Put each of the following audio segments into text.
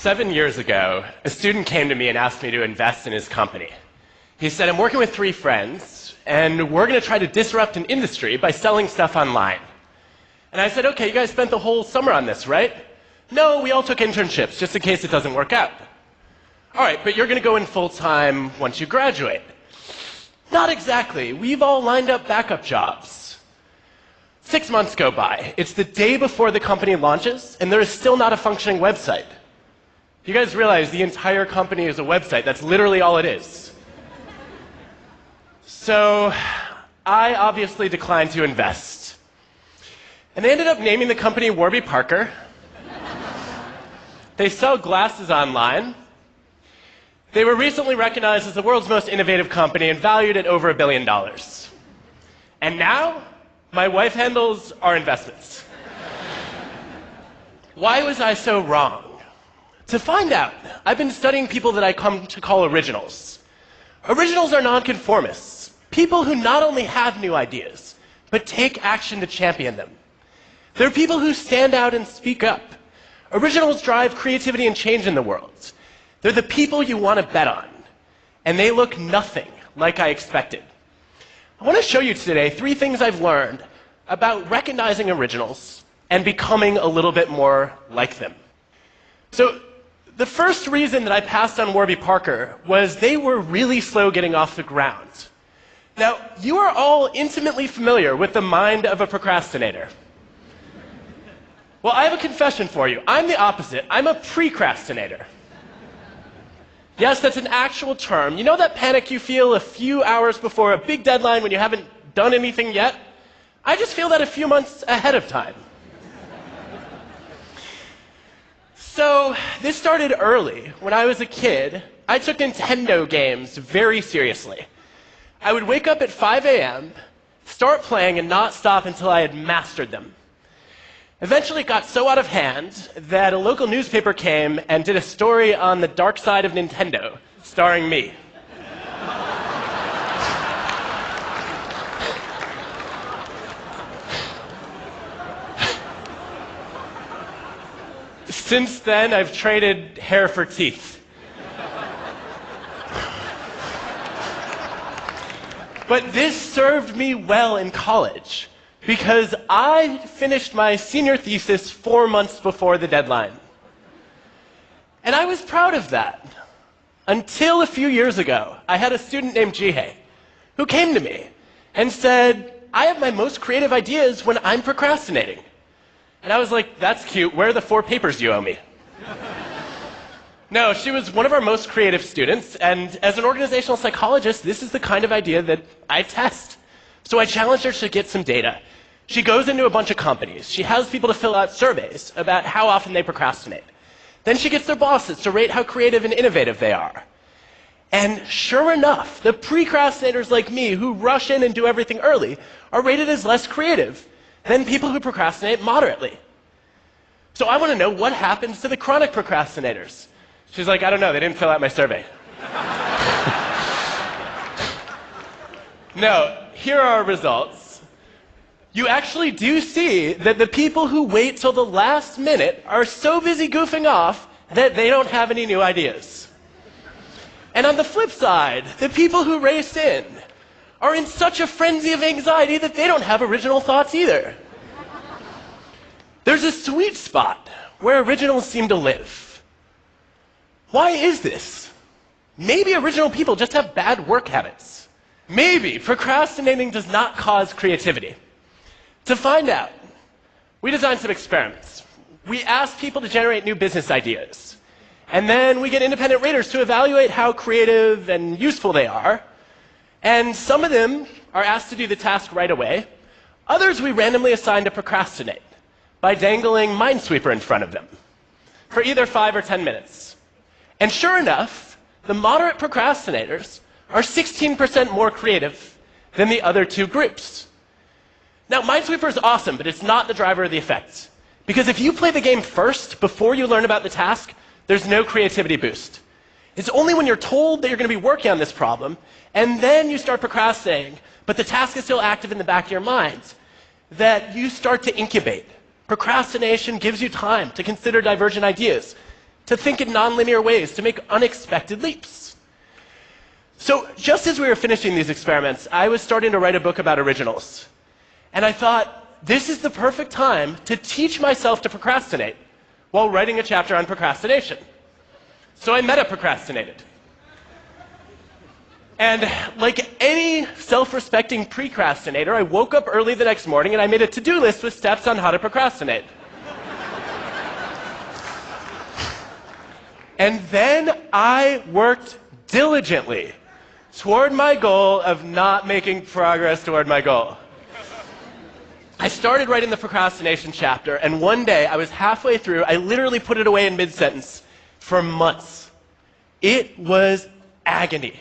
7 years ago, a student came to me and asked me to invest in his company. He said, I'm working with 3 friends, and we're going to try to disrupt an industry by selling stuff online. And I said, okay, you guys spent the whole summer on this, right? No, we all took internships, just in case it doesn't work out. All right, but you're going to go in full-time once you graduate. Not exactly. We've all lined up backup jobs. 6 months go by. It's the day before the company launches, and there is still not a functioning website. You guys realize the entire company is a website. That's literally all it is. So I obviously declined to invest. And they ended up naming the company Warby Parker. They sell glasses online. They were recently recognized as the world's most innovative company and valued at over $1 billion. And now, my wife handles our investments. Why was I so wrong? To find out, I've been studying people that I come to call originals. Originals are nonconformists, people who not only have new ideas, but take action to champion them. They're people who stand out and speak up. Originals drive creativity and change in the world. They're the people you want to bet on, and they look nothing like I expected. I want to show you today 3 things I've learned about recognizing originals and becoming a little bit more like them. So, the first reason that I passed on Warby Parker was they were really slow getting off the ground. Now, you are all intimately familiar with the mind of a procrastinator. Well, I have a confession for you. I'm the opposite. I'm a precrastinator. Yes, that's an actual term. You know that panic you feel a few hours before a big deadline when you haven't done anything yet? I just feel that a few months ahead of time. So this started early. When I was a kid, I took Nintendo games very seriously. I would wake up at 5 a.m., start playing, and not stop until I had mastered them. Eventually, it got so out of hand that a local newspaper came and did a story on the dark side of Nintendo, starring me. Since then, I've traded hair for teeth. But this served me well in college, because I finished my senior thesis 4 months before the deadline. And I was proud of that. Until a few years ago, I had a student named Jihei who came to me and said, I have my most creative ideas when I'm procrastinating. And I was like, that's cute. Where are the 4 papers you owe me? No, she was one of our most creative students, and as an organizational psychologist, this is the kind of idea that I test. So I challenged her to get some data. She goes into a bunch of companies. She has people to fill out surveys about how often they procrastinate. Then she gets their bosses to rate how creative and innovative they are. And sure enough, the precrastinators like me who rush in and do everything early are rated as less creative than people who procrastinate moderately. So I want to know what happens to the chronic procrastinators. She's like, I don't know, they didn't fill out my survey. No, here are our results. You actually do see that the people who wait till the last minute are so busy goofing off that they don't have any new ideas. And on the flip side, the people who race in are in such a frenzy of anxiety that they don't have original thoughts either. There's a sweet spot where originals seem to live. Why is this? Maybe original people just have bad work habits. Maybe procrastinating does not cause creativity. To find out, we designed some experiments. We asked people to generate new business ideas. And then we get independent raters to evaluate how creative and useful they are. And some of them are asked to do the task right away. Others we randomly assign to procrastinate by dangling Minesweeper in front of them for either 5 or 10 minutes. And sure enough, the moderate procrastinators are 16% more creative than the other 2 groups. Now, Minesweeper is awesome, but it's not the driver of the effect. Because if you play the game first, before you learn about the task, there's no creativity boost. It's only when you're told that you're going to be working on this problem, and then you start procrastinating, but the task is still active in the back of your mind, that you start to incubate. Procrastination gives you time to consider divergent ideas. to think in nonlinear ways, to make unexpected leaps. So just as we were finishing these experiments, I was starting to write a book about originals. And I thought, this is the perfect time to teach myself to procrastinate while writing a chapter on procrastination. So I meta-procrastinated. And like any self-respecting precrastinator, I woke up early the next morning and I made a to-do list with steps on how to procrastinate. And then I worked diligently toward my goal of not making progress toward my goal. I started writing the procrastination chapter, and one day I was halfway through, I literally put it away in mid-sentence for months. It was agony.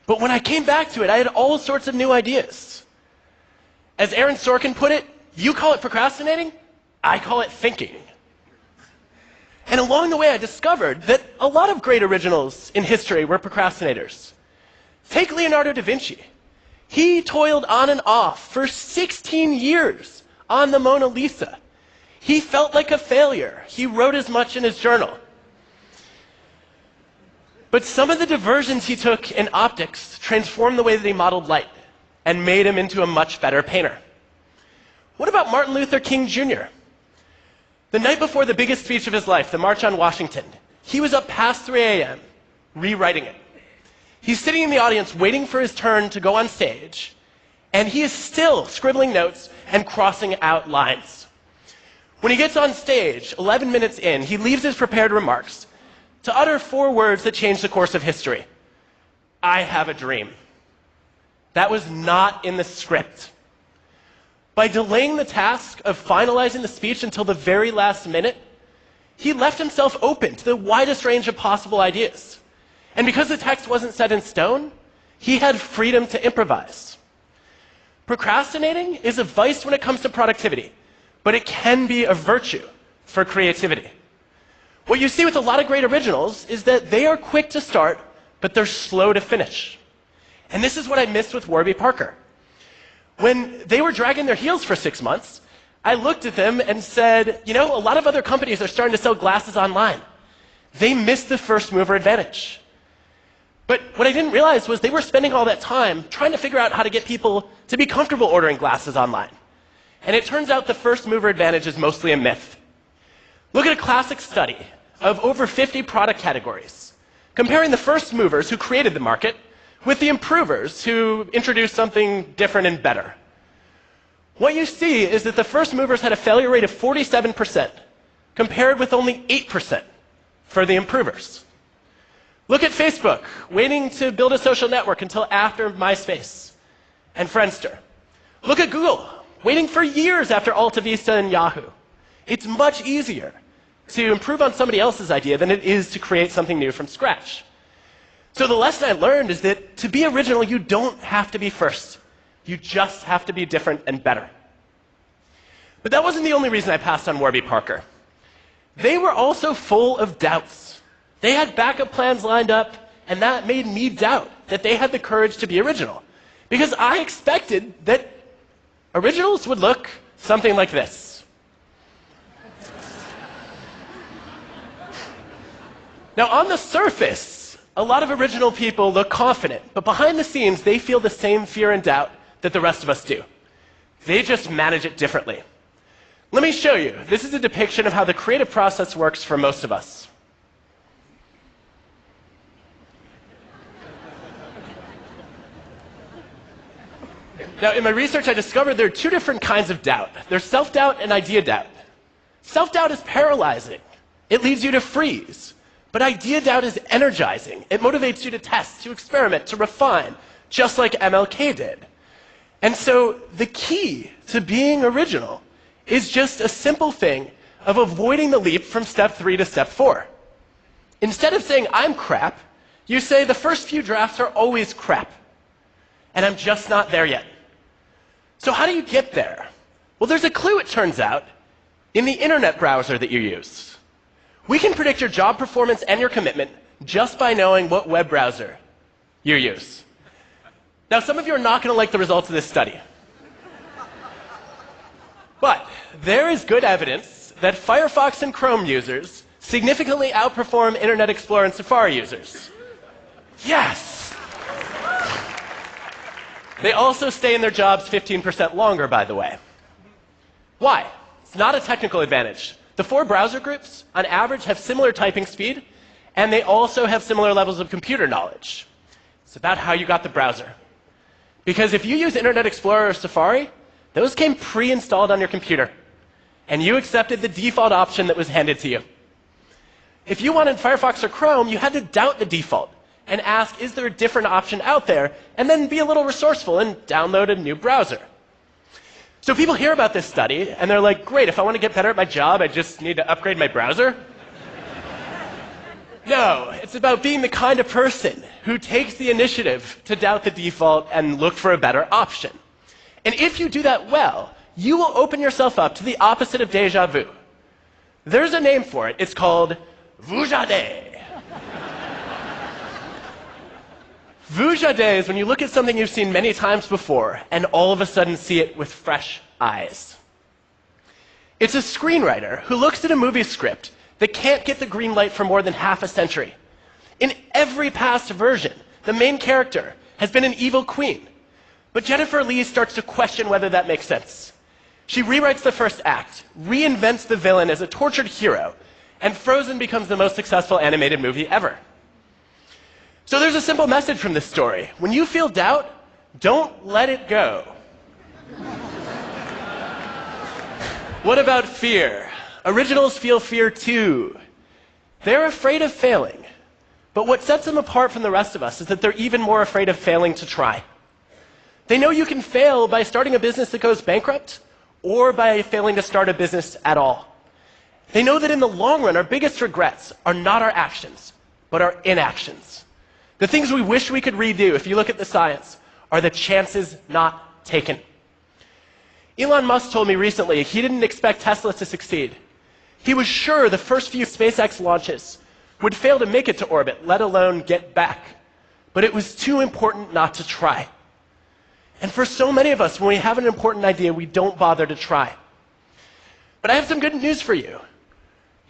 But when I came back to it, I had all sorts of new ideas. As Aaron Sorkin put it, you call it procrastinating, I call it thinking. And along the way, I discovered that a lot of great originals in history were procrastinators. Take Leonardo da Vinci. He toiled on and off for 16 years on the Mona Lisa. He felt like a failure. He wrote as much in his journal. But some of the diversions he took in optics transformed the way that he modeled light and made him into a much better painter. What about Martin Luther King Jr.? The night before the biggest speech of his life, the March on Washington, he was up past 3 a.m. rewriting it. He's sitting in the audience waiting for his turn to go on stage, and he is still scribbling notes and crossing out lines. When he gets on stage, 11 minutes in, he leaves his prepared remarks to utter 4 words that changed the course of history. I have a dream. That was not in the script. By delaying the task of finalizing the speech until the very last minute, he left himself open to the widest range of possible ideas. And because the text wasn't set in stone, he had freedom to improvise. Procrastinating is a vice when it comes to productivity, but it can be a virtue for creativity. What you see with a lot of great originals is that they are quick to start, but they're slow to finish. And this is what I missed with Warby Parker. When they were dragging their heels for 6 months, I looked at them and said, you know, a lot of other companies are starting to sell glasses online. They missed the first mover advantage. But what I didn't realize was they were spending all that time trying to figure out how to get people to be comfortable ordering glasses online. And it turns out the first mover advantage is mostly a myth. Look at a classic study of over 50 product categories, comparing the first movers who created the market with the improvers who introduced something different and better. What you see is that the first movers had a failure rate of 47%, compared with only 8% for the improvers. Look at Facebook, waiting to build a social network until after MySpace and Friendster. Look at Google, waiting for years after Alta Vista and Yahoo. It's much easier to improve on somebody else's idea than it is to create something new from scratch. So the lesson I learned is that to be original, you don't have to be first. You just have to be different and better. But that wasn't the only reason I passed on Warby Parker. They were also full of doubts. They had backup plans lined up, and that made me doubt that they had the courage to be original. Because I expected that originals would look something like this. Now, on the surface, a lot of original people look confident, but behind the scenes, they feel the same fear and doubt that the rest of us do. They just manage it differently. Let me show you. This is a depiction of how the creative process works for most of us. Now, in my research, I discovered there are 2 different kinds of doubt. There's self-doubt and idea doubt. Self-doubt is paralyzing. It leads you to freeze. But idea doubt is energizing. It motivates you to test, to experiment, to refine, just like MLK did. And so the key to being original is just a simple thing of avoiding the leap from step 3 to step 4. Instead of saying, I'm crap, you say the first few drafts are always crap. And I'm just not there yet. So how do you get there? Well, there's a clue, it turns out, in the internet browser that you use. We can predict your job performance and your commitment just by knowing what web browser you use. Now, some of you are not going to like the results of this study. But there is good evidence that Firefox and Chrome users significantly outperform Internet Explorer and Safari users. Yes! They also stay in their jobs 15% longer, by the way. Why? It's not a technical advantage. The 4 browser groups, on average, have similar typing speed, and they also have similar levels of computer knowledge. It's about how you got the browser. Because if you use Internet Explorer or Safari, those came pre-installed on your computer, and you accepted the default option that was handed to you. If you wanted Firefox or Chrome, you had to doubt the default and ask, is there a different option out there? And then be a little resourceful and download a new browser. So people hear about this study, and they're like, great, if I want to get better at my job, I just need to upgrade my browser? No, it's about being the kind of person who takes the initiative to doubt the default and look for a better option. And if you do that well, you will open yourself up to the opposite of déjà vu. There's a name for it. It's called vujade. Vujade is when you look at something you've seen many times before and all of a sudden see it with fresh eyes. It's a screenwriter who looks at a movie script that can't get the green light for more than half a century. In every past version, the main character has been an evil queen. But Jennifer Lee starts to question whether that makes sense. She rewrites the first act, reinvents the villain as a tortured hero, and Frozen becomes the most successful animated movie ever. So there's a simple message from this story. When you feel doubt, don't let it go. What about fear? Originals feel fear too. They're afraid of failing. But what sets them apart from the rest of us is that they're even more afraid of failing to try. They know you can fail by starting a business that goes bankrupt or by failing to start a business at all. They know that in the long run, our biggest regrets are not our actions, but our inactions. The things we wish we could redo, if you look at the science, are the chances not taken. Elon Musk told me recently he didn't expect Tesla to succeed. He was sure the first few SpaceX launches would fail to make it to orbit, let alone get back. But it was too important not to try. And for so many of us, when we have an important idea, we don't bother to try. But I have some good news for you.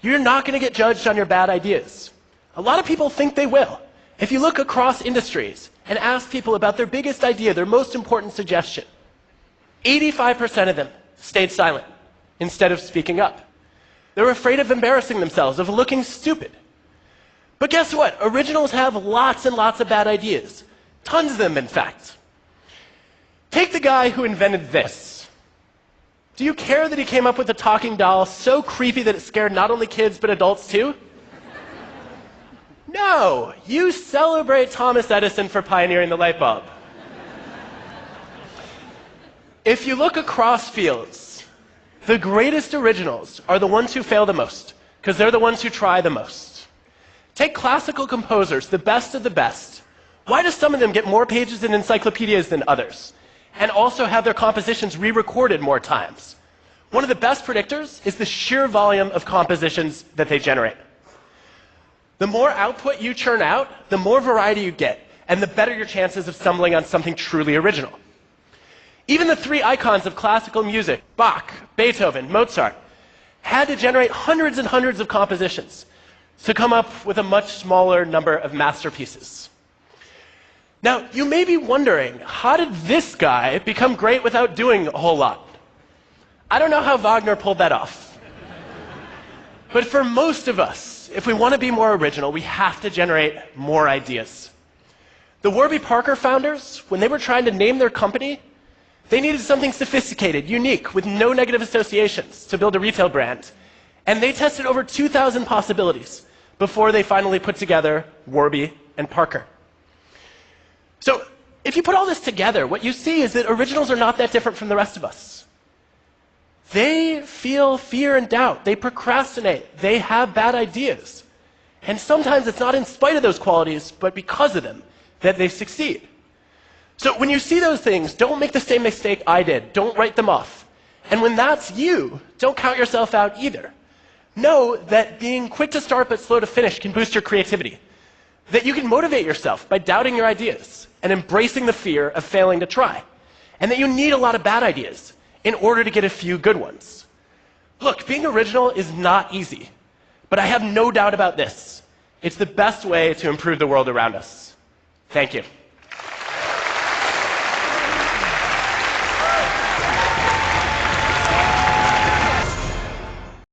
You're not going to get judged on your bad ideas. A lot of people think they will. If you look across industries and ask people about their biggest idea, their most important suggestion, 85% of them stayed silent instead of speaking up. They're afraid of embarrassing themselves, of looking stupid. But guess what? Originals have lots and lots of bad ideas. Tons of them, in fact. Take the guy who invented this. Do you care that he came up with a talking doll so creepy that it scared not only kids but adults too? No, you celebrate Thomas Edison for pioneering the light bulb. If you look across fields, the greatest originals are the ones who fail the most, because they're the ones who try the most. Take classical composers, the best of the best. Why do some of them get more pages in encyclopedias than others, and also have their compositions re-recorded more times? One of the best predictors is the sheer volume of compositions that they generate. The more output you churn out, the more variety you get, and the better your chances of stumbling on something truly original. Even the 3 icons of classical music, Bach, Beethoven, Mozart, had to generate hundreds and hundreds of compositions to come up with a much smaller number of masterpieces. Now, you may be wondering, how did this guy become great without doing a whole lot? I don't know how Wagner pulled that off. But for most of us, if we want to be more original, we have to generate more ideas. The Warby Parker founders, when they were trying to name their company, they needed something sophisticated, unique, with no negative associations to build a retail brand. And they tested over 2,000 possibilities before they finally put together Warby and Parker. So if you put all this together, what you see is that originals are not that different from the rest of us. They feel fear and doubt. They procrastinate. They have bad ideas. And sometimes it's not in spite of those qualities, but because of them, that they succeed. So when you see those things, don't make the same mistake I did. Don't write them off. And when that's you, don't count yourself out either. Know that being quick to start but slow to finish can boost your creativity. That you can motivate yourself by doubting your ideas and embracing the fear of failing to try. And that you need a lot of bad ideas in order to get a few good ones. Look, being original is not easy, But I have no doubt about this. It's the best way to improve the world around us. Thank you.